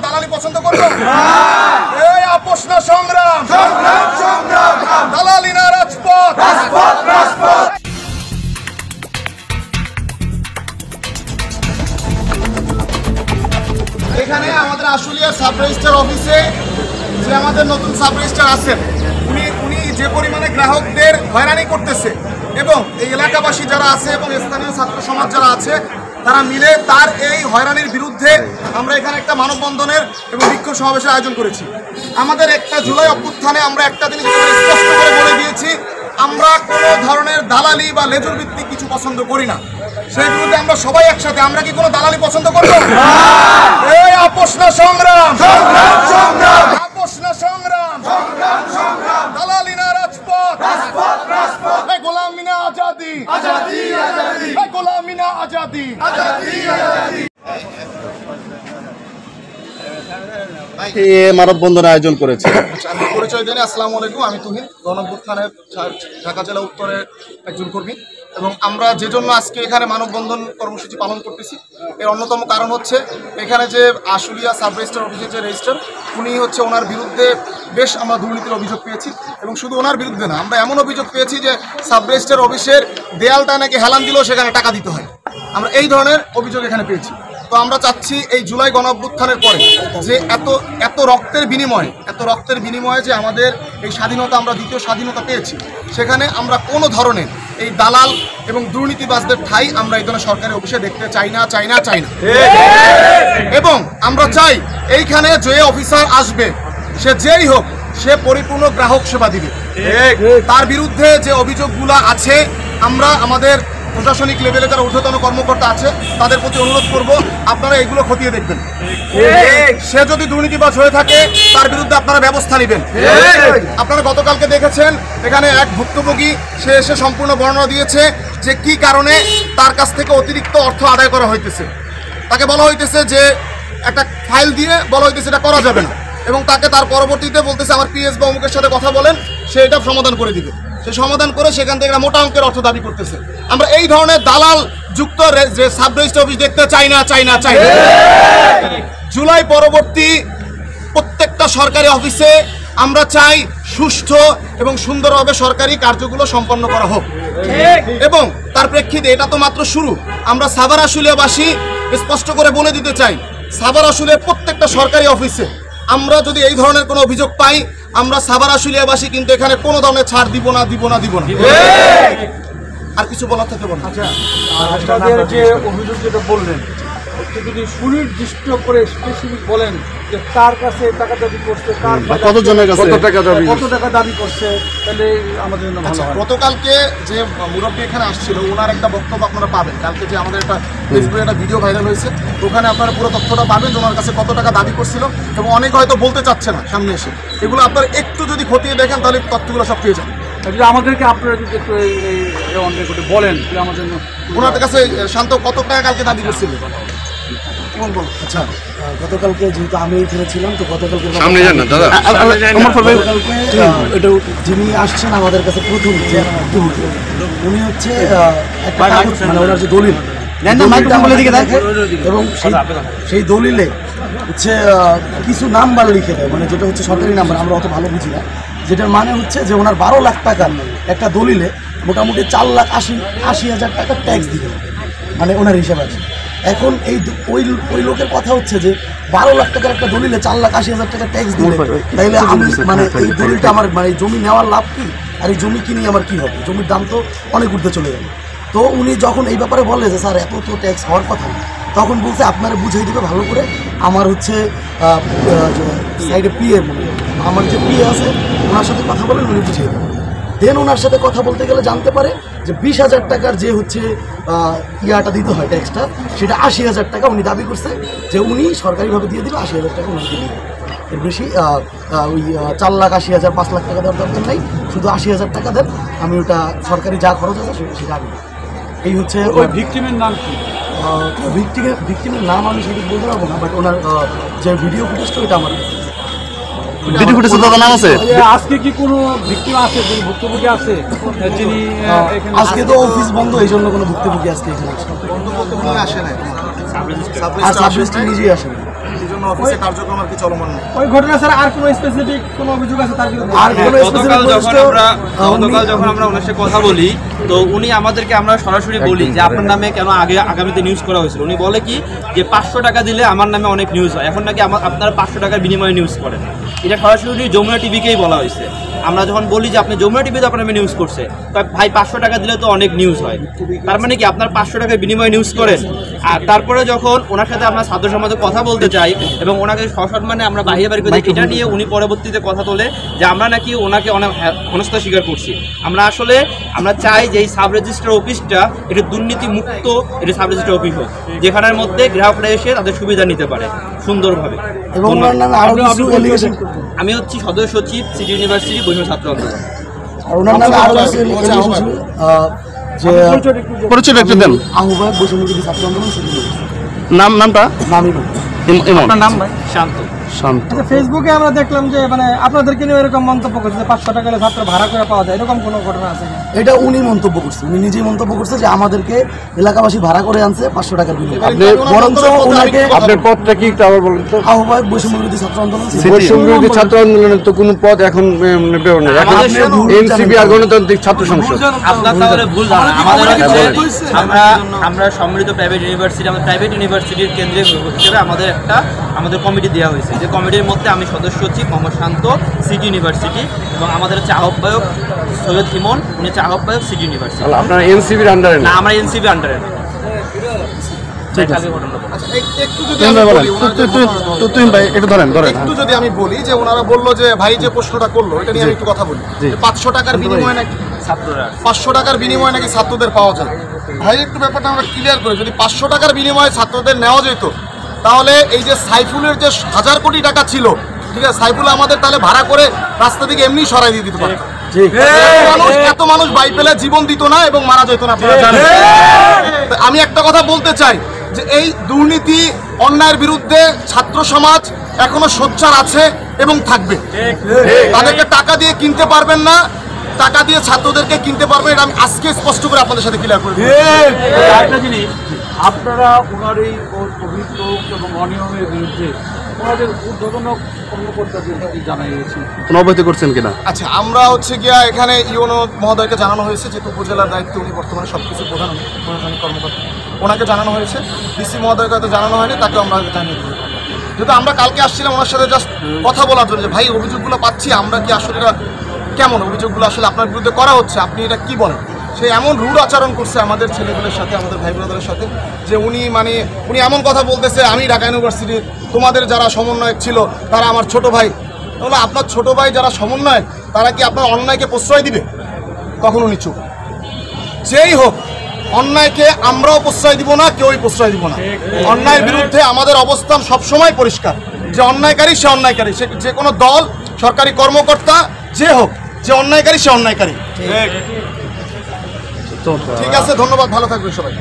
দালালি পছন্দ করবো? এই আপোষ না সংগ্রাম, দালালি না রাজপথ। এখানে আমাদের আশুলিয়া সাব রেজিস্ট্রার অফিসে যে আমাদের নতুন সাব রেজিস্ট্রার আছেন, উনি যে পরিমাণে গ্রাহকদের হয়রানি করতেছে এবং এই এলাকাবাসী যারা আছে এবং স্থানীয় ছাত্র সমাজ যারা আছে তারা মিলে তার এই হয়রানির বিরুদ্ধে আমরা এখানে একটা মানববন্ধনের এবং বিক্ষোভ সমাবেশের আয়োজন করেছি। আমাদের 1 জুলাই অভ্যুত্থানে আমরা একটা জিনিস স্পষ্ট করে বলে দিয়েছি, আমরা কোনো ধরনের দালালি বা লেজুর ভিত্তিক কিছু পছন্দ করি না। সেই বিরুদ্ধে আমরা সবাই একসাথে। আমরা কি কোনো দালালি পছন্দ করবো? এই আপোষ না সংগ্রাম, আপোষ না সংগ্রাম, দালালি না রাজপথ, গোলামি না আজাদি, গোলামি না আজাদি। মানববন্ধনের আয়োজন করেছে। আমি পরিচয় দিই, আসসালামু আলাইকুম, আমি তুহিন, গণঅভ্যুত্থানের ঢাকা জেলা উত্তরের একজন কর্মী এবং আমরা যে জন্য আজকে এখানে মানববন্ধন কর্মসূচি পালন করতেছি এর অন্যতম কারণ হচ্ছে এখানে যে আশুলিয়া সাব রেজিস্ট্রার অফিসের যে রেজিস্ট্রার উনি হচ্ছে ওনার বিরুদ্ধে বেশ আমরা দুর্নীতির অভিযোগ পেয়েছি এবং শুধু ওনার বিরুদ্ধে না, আমরা এমন অভিযোগ পেয়েছি যে সাব রেজিস্ট্রার অফিসের দেয়ালটা নাকি হেলান দিলেও সেখানে টাকা দিতে হয়। আমরা এই ধরনের অভিযোগ এখানে পেয়েছি। তো আমরা চাচ্ছি এই জুলাই গণঅভ্যুত্থানের পরে যে এত রক্তের বিনিময়ে যে আমাদের এই স্বাধীনতা, আমরা দ্বিতীয় স্বাধীনতা পেয়েছি, সেখানে আমরা কোনো ধরনের এই দালাল এবং দুর্নীতিবাজদের ঠাঁই আমরা এই ধরনের সরকারি অফিসে দেখতে চাই না। এবং আমরা চাই এইখানে যে অফিসার আসবে সে যেই হোক সে পরিপূর্ণ গ্রাহক সেবা দিবে। তার বিরুদ্ধে যে অভিযোগগুলো আছে আমরা আমাদের প্রশাসনিক লেভেলে যারা ঊর্ধ্বতন কর্মকর্তা আছে তাদের প্রতি অনুরোধ করব, আপনারা এগুলো খতিয়ে দেখবেন। সে যদি দুর্নীতিবাজ হয়ে থাকে তার বিরুদ্ধে আপনারা ব্যবস্থা নেবেন। আপনারা গতকালকে দেখেছেন এখানে এক ভুক্তভোগী সে এসে সম্পূর্ণ বর্ণনা দিয়েছে যে কি কারণে তার কাছ থেকে অতিরিক্ত অর্থ আদায় করা হইতেছে। তাকে বলা হইতেছে যে একটা ফাইল দিয়ে বলা হইতেছে এটা করা যাবে না এবং তাকে তার পরবর্তীতে বলতেছে আমার পিএস বা অমুকের সাথে কথা বলেন, সে এটা সমাধান করে দিবে। সে সমাধান করে সেখান থেকে একটা মোটা অঙ্কের অর্থ দাবি করতেছে। আমরা এই ধরনের দালাল যুক্ত যে সাব রেজিস্ট্রার অফিস দেখতে চাই না। জুলাই পরবর্তী প্রত্যেকটা সরকারি অফিসে আমরা চাই সুষ্ঠু এবং সুন্দরভাবে সরকারি কার্যগুলো সম্পন্ন করা হোক এবং তার প্রেক্ষিতে এটা তো মাত্র শুরু। আমরা সাভার আশুলিয়াবাসী স্পষ্ট করে বলে দিতে চাই, সাভার আশুলিয়া প্রত্যেকটা সরকারি অফিসে আমরা যদি এই ধরনের কোনো অভিযোগ পাই আমরা সাভার আশুলিয়াবাসী কিন্তু এখানে কোনো ধরনের ছাড় দিব না। আর কিছু বলার থেকে বলুন। আচ্ছা, আপনাদের যে অভিযোগ যেটা বললেন যদি সুনির্দিষ্ট করে স্পেসিফিক বলেন যে কার কাছে টাকা দাবি করছে, কতজনের কাছে কত টাকা দাবি করছে, তাহলে আমাদের জন্য ভালো হয়। গতকালকে যে মুরব্বী এখানে আসছিল ওনার একটা বক্তব্য আপনারা পাবেন। কালকে যে আমাদের একটা ফেসবুকে একটা ভিডিও ভাইরাল হয়েছে ওখানে আপনারা পুরো তথ্যটা পাবেন যে ওনার কাছে কত টাকা দাবি করছিল এবং অনেকে হয়তো বলতে চাচ্ছে না সামনে এসে। এগুলো আপনারা একটু যদি খতিয়ে দেখেন তাহলে তথ্যগুলো সব পেয়ে যাবেন। যদি আমাদেরকে আপনারা যদি একটু বলেন আমাদের ওনাদের কাছে শান্ত কত টাকা কালকে দাবি করছিল। আচ্ছা, গতকালকে যেহেতু আমি এখানে ছিলাম তো গতকালকে এটা যিনি আসছেন আমাদের কাছে প্রথম যে উনি হচ্ছে একটা মানে ওনার যে দলিল এবং সেই দলিলে হচ্ছে কিছু নাম্বার লিখে দেয়, মানে যেটা হচ্ছে সরকারি নাম্বার, আমরা অত ভালো বুঝি না, যেটার মানে হচ্ছে যে ওনার 12 লাখ টাকার একটা দলিলে মোটামুটি 4,80,000 টাকা ট্যাক্স দিবে, মানে ওনার হিসাবে আছে। এখন ওই লোকের কথা হচ্ছে যে 12 লাখ টাকার একটা দলিলে 4,80,000 টাকা ট্যাক্স দিলে তাইলে আমি মানে এই দলিলটা আমার মানে জমি নেওয়ার লাভ কি আর এই জমি কিনে আমার কি হবে, জমির দাম তো অনেক উঠতে চলে যাবে। তো উনি যখন এই ব্যাপারে বলে যে স্যার এত তো ট্যাক্স হওয়ার কথা, তখন বলছে আপনারা বুঝিয়ে দেবে ভালো করে, আমার হচ্ছে সাইডে পিএ আমার যে পিএ আছে ওনার সাথে কথা বলেন, উনি বুঝিয়ে দেবেন। দেন ওনার সাথে কথা বলতে গেলে জানতে পারে যে 20,000 টাকার যে হচ্ছে ইয়াটা দিতে হয় ট্যাক্সটা, সেটা 80,000 টাকা উনি দাবি করছে যে উনি সরকারিভাবে দিয়ে দিবে, 80,000 টাকা ওনাকে দিয়ে দেবে। এর বেশি ওই 4,80,000 5 লাখ টাকা দেওয়ার দরকার নাই, শুধু 80,000 টাকা দেন, আমি ওটা সরকারি যা খরচ আছে সেটা আমি। এই হচ্ছে ওই ভিকটিমের নাম কি? ভিকটিমের নাম আমি সঠিক বলতে পারবো না, বাট ওনার যে ভিডিও ফুটেজটা ওইটা আমার আজকে কি কোনো ভিকটিম আছে, যিনি ভুক্তভোগী আছে, যিনি আজকে তো অফিস বন্ধ, এই জন্য কোনো ভুক্তভোগী আজকে এখানে আসে না, আর সাব রেজিস্ট্রার নিজেই আসে না। জন্য অফিসে কার্যক্রম আর কি চলমান নেই। ওই ঘটনা স্যার আর কোনো স্পেসিফিক কোনো অভিযোগ আছে তার বিরুদ্ধে? আর কোনো গতকাল specific যখন আমরা ওনার সাথে কথা বলি, তো উনি আমাদেরকে, আমরা সরাসরি বলি যে আপনার নামে কেন আগামীতে নিউজ করা হয়েছিল। উনি বলে কি যে 500 টাকা দিলে আমার নামে অনেক নিউজ হয়, এখন নাকি আপনারা 500 টাকার বিনিময়ে নিউজ করেন। এটা সরাসরি যমুনা টিভিকেই বলা হয়েছে। আমরা যখন বলি যে আপনি যমুনা টিভিতে আপনার নামে নিউজ করছে, ভাই 500 টাকা দিলে তো অনেক নিউজ হয়, তার মানে কি আপনার 500 টাকার বিনিময়ে নিউজ করেন। আর তারপরে যখন ওনার সাথে আমরা ছাত্র সমাজে কথা বলতে চাই এবং ওনাকে সসম্মানে আমরা বাহিরে বাড়ি করি, এটা নিয়ে উনি পরবর্তীতে কথা তোলে যে আমরা নাকি ওনাকে অনেক হেনস্থা স্বীকার করছি। আমরা চাই যে এই সাব রেজিস্ট্রার অফিসটা এটা দুর্নীতি মুক্ত, এটা সাব রেজিস্ট্রার অফিস হোক, যেখানের মধ্যে গ্রাহকরা এসে তাদের সুবিধা নিতে পারে সুন্দরভাবে। এবং ওনার নামে আরো কিছু allegation, আমি হচ্ছি সদস্য সচিব সিটি ইউনিভার্সিটি বৈষম্য ছাত্র আন্দোলন। আর ওনার নামে আরো কিছু allegation ছিল, যে পরিচয় একটু দেন। আহ্বায়ক বৈষম্যবিরোধী ছাত্র আন্দোলন সিটি নামটা নামই ইমন নাম ভাই শান্ত। শান্ত। আচ্ছা, ফেসবুকে আমরা দেখলাম যে মানে আপনাদেরকে নিয়ে এরকম মন্তব্য করছে যে 500 টাকা হলে ছাত্র ভাড়া করে পাওয়া যায়, এরকম কোনো ঘটনা আছে কি? এটা উনি মন্তব্য করছে, উনি নিজেই মন্তব্য করছে যে আমাদেরকে এলাকাবাসী ভাড়া করে আনছে 500 টাকার বিনিময়ে। বরঞ্চ ওনাকে আপনার পদটা কি একটু আবার বলুন তো? আহ্বায়ক বৈষম্যবিরোধী ছাত্র আন্দোলন বৈষম্যবিরোধী ছাত্র আন্দোলনের তো কোনো পদ এখন বেরোয় না। এখন আমাদের এনসিপি আর গণতান্ত্রিক ছাত্র সংসদ। আপনার তাহলে ভুল ধারণা। আমরা সম্মিলিত প্রাইভেট ইউনিভার্সিটি, আমাদের প্রাইভেট ইউনিভার্সিটির কেন্দ্রীয় হিসেবে আমাদের কমিটি দেওয়া হয়েছে, যে কমিটির মধ্যে আমি সদস্য সচিব মোহাম্মদ শান্ত সিটি ইউনিভার্সিটি, এবং আমাদের হচ্ছে আহ্বায়ক সৈয়দ হিমন, উনি হচ্ছে আহ্বায়ক সিটি ইউনিভার্সিটি। আপনার এনসিপির আন্ডারে না, আমরা এনসিবি আন্ডারে না। আচ্ছা, একটু যদি আমি বলি, তুমি ভাই একটু ধরেন। একটু যদি আমি বলি যে ওনারা বললো যে ভাই যে প্রশ্নটা করলো এটা নিয়ে আমি একটু কথা বলি। 500 টাকার বিনিময়ে নাকি ছাত্ররা 500 টাকার বিনিময়ে নাকি ছাত্রদের পাওয়া যায়। ভাই একটু ব্যাপারটা আমরা ক্লিয়ার করি, যদি 500 টাকার বিনিময়ে ছাত্রদের নেওয়া যেত তাহলে এই যে সাইফুলের যে 1000 কোটি টাকা ছিল, ঠিক আছে, সাইফুল আমাদের তাহলে ভাড়া করে রাস্তা থেকে এমনি সরাই দিয়ে দিতে পারত। এত মানুষ বাই পেলে জীবন দিত না এবং মারা যেত না, আপনারা জানেন। আমি একটা কথা বলতে চাই যে এই দুর্নীতি অন্যায়ের বিরুদ্ধে ছাত্র সমাজ এখনো সোচ্চার আছে এবং থাকবে। তাদেরকে টাকা দিয়ে কিনতে পারবেন না, টাকা দিয়ে ছাত্রদেরকে কিনতে পারবে, এটা আমি আজকে স্পষ্ট করে আপনাদের সাথে ক্লিয়ার করে দিই। একটা জিনিস, আপনারা ওনার এই অভিযোগ এবং অনিয়মের বিরুদ্ধে ওনাদের ঊর্ধ্বতন কর্মকর্তাদের জানাইয়েছি, কোনো অবহিত করছেন কিনা? আচ্ছা, আমরা হচ্ছে গিয়া এখানে ইউনো মহোদয়কে জানানো হয়েছে, যেহেতু উপজেলার দায়িত্ব উনি বর্তমানে সবকিছু প্রশাসনিক কর্মকর্তা, ওনাকে জানানো হয়েছে। ডিসি মহোদয়কে হয়তো জানানো হয়নি, তাকে আমরা জানিয়ে দেবো। যেহেতু আমরা কালকে আসছিলাম ওনার সাথে জাস্ট কথা বলার জন্য যে ভাই অভিযোগগুলো পাচ্ছি আমরা, কি আসলে এটা কেমন অভিযোগগুলো আসলে আপনার বিরুদ্ধে করা হচ্ছে, আপনি এটা কি বলেন। সে এমন রুড আচরণ করছে আমাদের ছেলেগুলোর সাথে, আমাদের ভাই ব্রাদারের সাথে, যে উনি এমন কথা বলতেছে, আমি ঢাকা ইউনিভার্সিটির তোমাদের যারা সমন্বয়ক ছিল তারা আমার ছোট ভাই। তাহলে আপনার ছোট ভাই যারা সমন্বয়ক তারা কি আপনার অন্যায়কে প্রশ্রয় দিবে? তখন উনি চুপ। যেই হোক, অন্যায়কে আমরাও প্রশ্রয় দিব না, কেউই প্রশ্রয় দিব না। অন্যায়ের বিরুদ্ধে আমাদের অবস্থান সবসময় পরিষ্কার, যে অন্যায়কারী সে অন্যায়কারী, সে যে কোনো দল, সরকারি কর্মকর্তা যে হোক, যে অন্যায়কারী সে অন্যায়কারী। ঠিক আছে, ধন্যবাদ, ভালো থাকবেন সবাই।